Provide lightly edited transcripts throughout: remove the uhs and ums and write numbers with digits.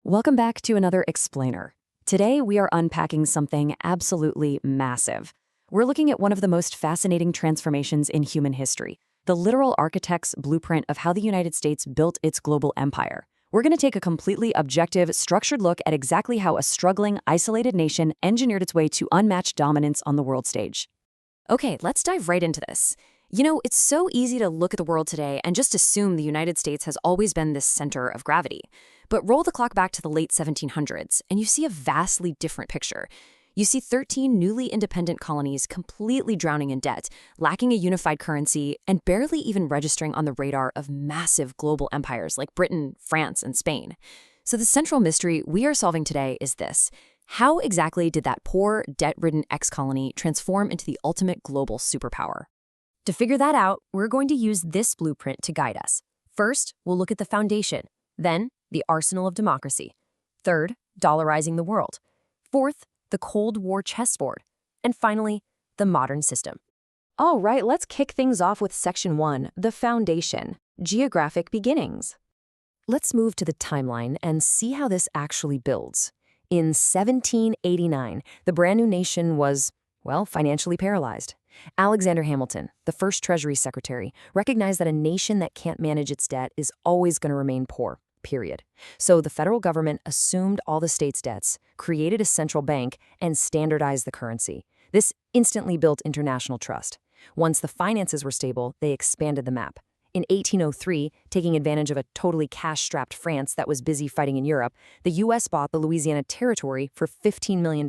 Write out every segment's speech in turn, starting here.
Welcome back to another Explainer. Today we are unpacking something absolutely massive. We're looking at one of the most fascinating transformations in human history, the literal architect's blueprint of how the United States built its global empire. We're going to take a completely objective, structured look at exactly how a struggling, isolated nation engineered its way to unmatched dominance on the world stage. Okay, let's dive right into this. It's so easy to look at the world today and just assume the United States has always been this center of gravity. But roll the clock back to the late 1700s, and you see a vastly different picture. You see 13 newly independent colonies completely drowning in debt, lacking a unified currency, and barely even registering on the radar of massive global empires like Britain, France, and Spain. So the central mystery we are solving today is this. How exactly did that poor, debt-ridden ex-colony transform into the ultimate global superpower? To figure that out, we're going to use this blueprint to guide us. First, we'll look at the foundation. Then, the arsenal of democracy. Third, dollarizing the world. Fourth, the Cold War chessboard. And finally, the modern system. All right, let's kick things off with Section 1, the foundation, geographic beginnings. Let's move to the timeline and see how this actually builds. In 1789, the brand new nation was, financially paralyzed. Alexander Hamilton, the first Treasury Secretary, recognized that a nation that can't manage its debt is always going to remain poor, period. So the federal government assumed all the states' debts, created a central bank, and standardized the currency. This instantly built international trust. Once the finances were stable, they expanded the map. In 1803, taking advantage of a totally cash-strapped France that was busy fighting in Europe, the U.S. bought the Louisiana Territory for $15 million.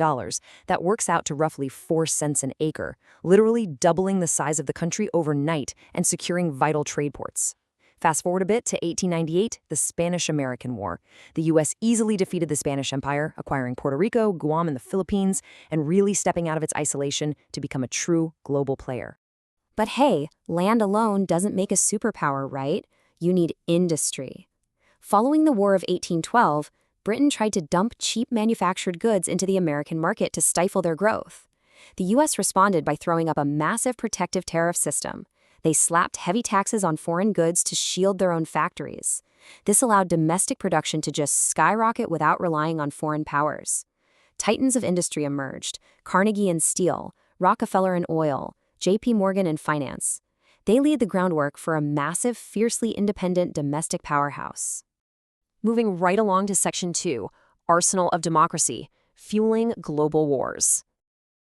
That works out to roughly 4 cents an acre, literally doubling the size of the country overnight and securing vital trade ports. Fast forward a bit to 1898, the Spanish-American War. The U.S. easily defeated the Spanish Empire, acquiring Puerto Rico, Guam, and the Philippines, and really stepping out of its isolation to become a true global player. But hey, land alone doesn't make a superpower, right? You need industry. Following the War of 1812, Britain tried to dump cheap manufactured goods into the American market to stifle their growth. The U.S. responded by throwing up a massive protective tariff system. They slapped heavy taxes on foreign goods to shield their own factories. This allowed domestic production to just skyrocket without relying on foreign powers. Titans of industry emerged: Carnegie in steel, Rockefeller in oil, J.P. Morgan in finance. They laid the groundwork for a massive, fiercely independent domestic powerhouse. Moving right along to Section 2, Arsenal of Democracy, Fueling Global Wars.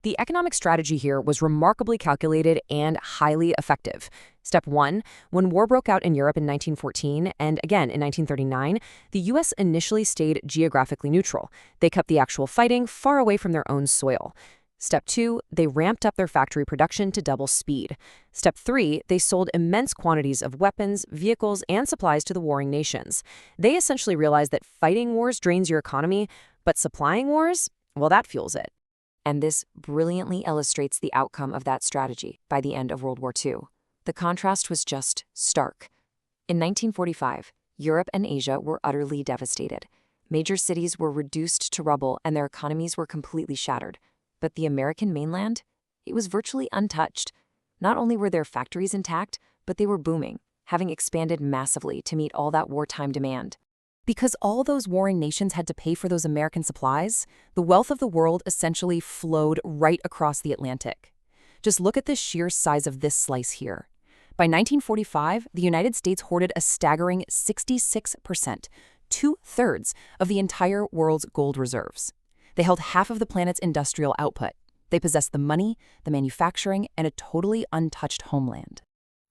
The economic strategy here was remarkably calculated and highly effective. Step 1, when war broke out in Europe in 1914 and again in 1939, the U.S. initially stayed geographically neutral. They kept the actual fighting far away from their own soil. Step 2, they ramped up their factory production to double speed. Step 3, they sold immense quantities of weapons, vehicles, and supplies to the warring nations. They essentially realized that fighting wars drains your economy, but supplying wars, that fuels it. And this brilliantly illustrates the outcome of that strategy by the end of World War II. The contrast was just stark. In 1945, Europe and Asia were utterly devastated. Major cities were reduced to rubble and their economies were completely shattered. But the American mainland? It was virtually untouched. Not only were their factories intact, but they were booming, having expanded massively to meet all that wartime demand. Because all those warring nations had to pay for those American supplies, the wealth of the world essentially flowed right across the Atlantic. Just look at the sheer size of this slice here. By 1945, the United States hoarded a staggering 66%, 2/3 of the entire world's gold reserves. They held half of the planet's industrial output. They possessed the money, the manufacturing, and a totally untouched homeland.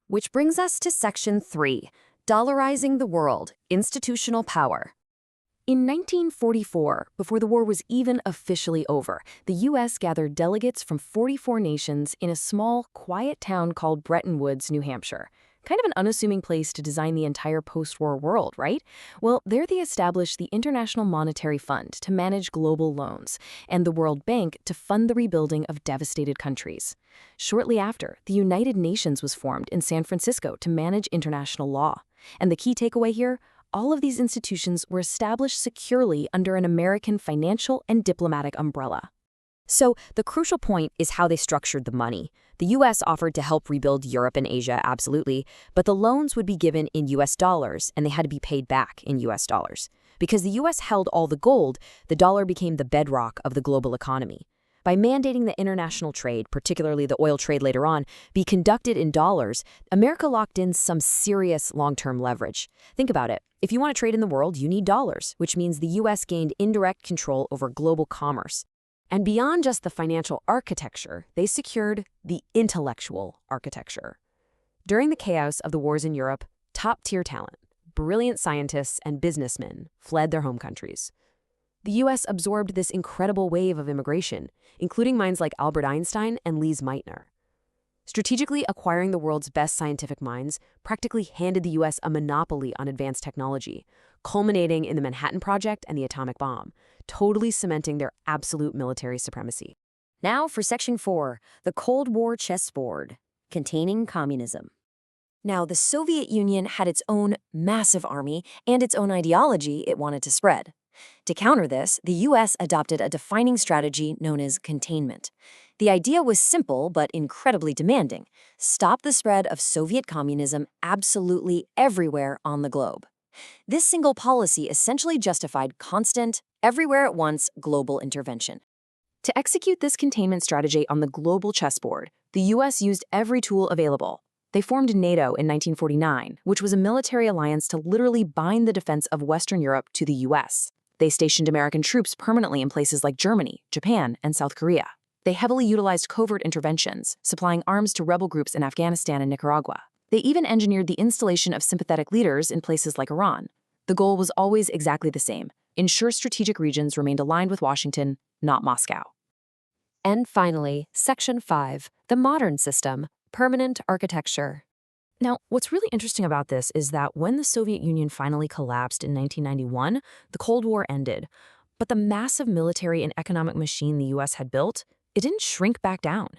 Which brings us to Section 3, Dollarizing the World, Institutional Power. In 1944, before the war was even officially over, the U.S. gathered delegates from 44 nations in a small, quiet town called Bretton Woods, New Hampshire. Kind of an unassuming place to design the entire post-war world, right? Well, there they established the International Monetary Fund to manage global loans, and the World Bank to fund the rebuilding of devastated countries. Shortly after, the United Nations was formed in San Francisco to manage international law. And the key takeaway here? All of these institutions were established securely under an American financial and diplomatic umbrella. So the crucial point is how they structured the money. The U.S. offered to help rebuild Europe and Asia, absolutely, but the loans would be given in U.S. dollars and they had to be paid back in U.S. dollars. Because the U.S. held all the gold, the dollar became the bedrock of the global economy. By mandating that international trade, particularly the oil trade later on, be conducted in dollars, America locked in some serious long-term leverage. Think about it. If you want to trade in the world, you need dollars, which means the U.S. gained indirect control over global commerce. And beyond just the financial architecture, they secured the intellectual architecture. During the chaos of the wars in Europe, top-tier talent, brilliant scientists and businessmen fled their home countries. The U.S. absorbed this incredible wave of immigration, including minds like Albert Einstein and Lise Meitner. Strategically acquiring the world's best scientific minds practically handed the U.S. a monopoly on advanced technology, culminating in the Manhattan Project and the atomic bomb, totally cementing their absolute military supremacy. Now for Section 4, the Cold War chessboard, containing communism. Now, the Soviet Union had its own massive army and its own ideology it wanted to spread. To counter this, the U.S. adopted a defining strategy known as containment. The idea was simple but incredibly demanding: stop the spread of Soviet communism absolutely everywhere on the globe. This single policy essentially justified constant, everywhere at once global intervention. To execute this containment strategy on the global chessboard, the U.S. used every tool available. They formed NATO in 1949, which was a military alliance to literally bind the defense of Western Europe to the U.S. They stationed American troops permanently in places like Germany, Japan, and South Korea. They heavily utilized covert interventions, supplying arms to rebel groups in Afghanistan and Nicaragua. They even engineered the installation of sympathetic leaders in places like Iran. The goal was always exactly the same: ensure strategic regions remained aligned with Washington, not Moscow. And finally, Section 5, the modern system, permanent architecture. Now, what's really interesting about this is that when the Soviet Union finally collapsed in 1991, the Cold War ended. But the massive military and economic machine the U.S. had built, it didn't shrink back down.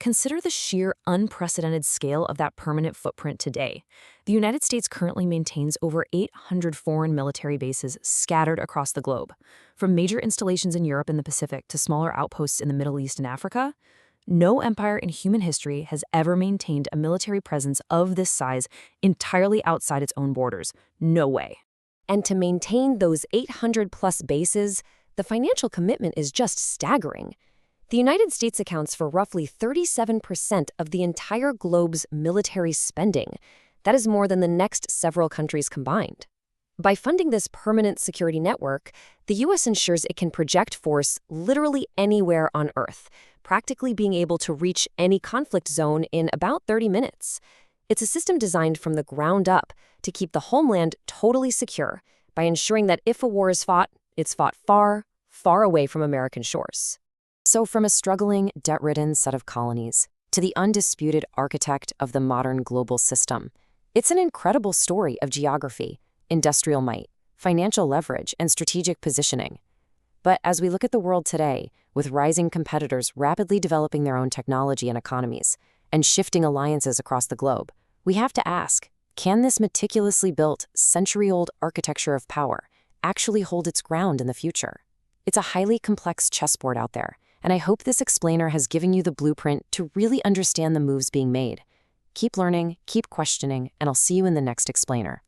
Consider the sheer unprecedented scale of that permanent footprint today. The United States currently maintains over 800 foreign military bases scattered across the globe. From major installations in Europe and the Pacific to smaller outposts in the Middle East and Africa, no empire in human history has ever maintained a military presence of this size entirely outside its own borders. No way. And to maintain those 800-plus bases, the financial commitment is just staggering. The United States accounts for roughly 37% of the entire globe's military spending. That is more than the next several countries combined. By funding this permanent security network, the U.S. ensures it can project force literally anywhere on Earth, practically being able to reach any conflict zone in about 30 minutes. It's a system designed from the ground up to keep the homeland totally secure by ensuring that if a war is fought, it's fought far, far away from American shores. So from a struggling, debt-ridden set of colonies to the undisputed architect of the modern global system, it's an incredible story of geography, industrial might, financial leverage, and strategic positioning. But as we look at the world today, with rising competitors rapidly developing their own technology and economies, and shifting alliances across the globe, we have to ask, can this meticulously built, century-old architecture of power actually hold its ground in the future? It's a highly complex chessboard out there, and I hope this explainer has given you the blueprint to really understand the moves being made. Keep learning, keep questioning, and I'll see you in the next explainer.